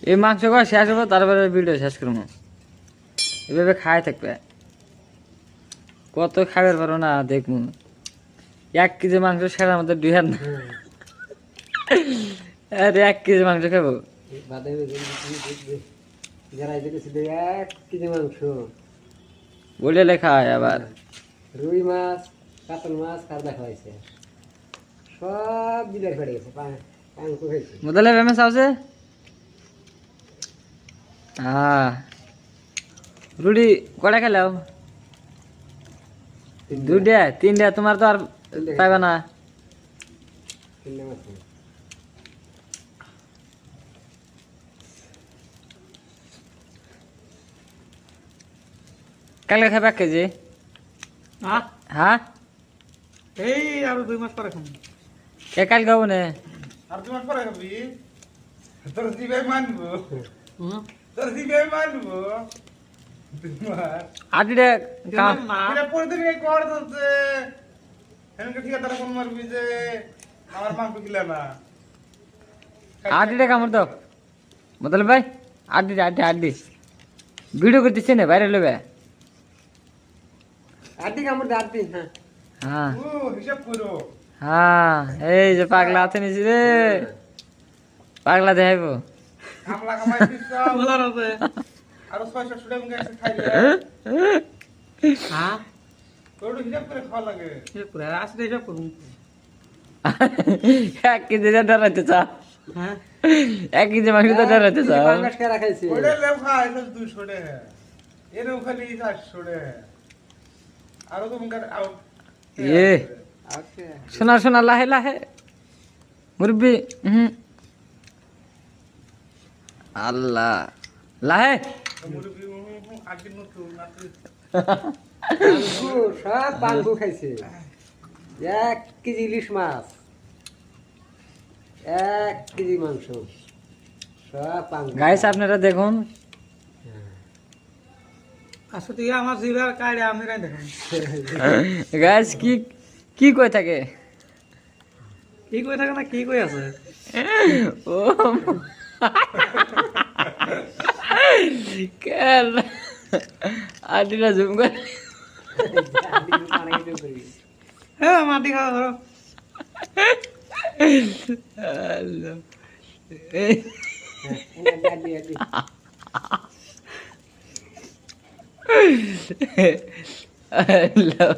এই মাংস খাওয়া শেষ হবো তারপরে ভিডিও শেষ করবো। এভাবে খাই থাকবে, কত খাবার পারো না দেখবো। 1 কেজি মাংস সেটার মধ্যে 2 হাত না। আরে 1 কেজি মাংস খাবো। বলে লেখা হয় আবার রুই মাছ, কাতল মাছ কার দেখা হয়েছে, সব বিলের ফেটে গেছে, পাঙ্কু হয়েছে। মোদলে ফেমাস আছে। হ্যাঁ, রুটি কটা খেলাও? 2টা 3টা, তোমার তো আর পাইবা না। কালকে খাবে 1 কেজি? হ্যাঁ, এই আর 2 মাস পরে খাবো। কাল খাবো না। আর 2 মাস পরে খাবি? তোর দিবে মানবো, তোর দিবে মানবো। আটিটা কাম এটা প্রতিদিন এই কর দছে এনকে ঠিক আছে ফোন মারবি যে আমার মাংস কিলা না। আটিটা কামড় দাও মোদলে ভাই। আটি ভিডিও করতেছে না, বাইরে লবে। আড্ডি কামড় দে, আড্ডি। হ্যাঁ হ্যাঁ ও হিসাব করো। হ্যাঁ, এই যে পাগলা আছে নিছি রে, পাগলা দেখাইবো। কামলা কামাই দিছো বলার আছে আর 600 টাকা মুখে খাইলে হ্যাঁ তোর হিসাব করে খাওয়া লাগে। হিসাব করে আসলে হিসাব করুন। 1 কেজি ডরাইতে চা, হ্যাঁ 1 কেজি মাংস তো ডরাইতে চা। পাঙ্গাস কেরা খাইছে? ওইটা লেও খাই তো 200 টাকা, এরও খালি 400 টাকা, আরো তো মুখে আউট। এ ওকে শোনা লাহে লাহে মুরব্বি। আল্লাহ লাহে। মুরগি আগে নতুন নাতি পাঙ্কু, সব পাঙ্কু খাইছে। 1 কেজি ইলিশ মাছ, 1 কেজি মাংস, সব পাঙ্কু। গাইস আপনারা দেখুন, আসলে আমার জিরার কাড়ে আমি রাই দেখুন গাইস কি কই থাকে। কি কই থাকে না কি কই আছে। ও কেন আদিনা জুম করে হ্যাঁ মাটি খাওয়া ধরো। আল্লাহ। আল্লাহ।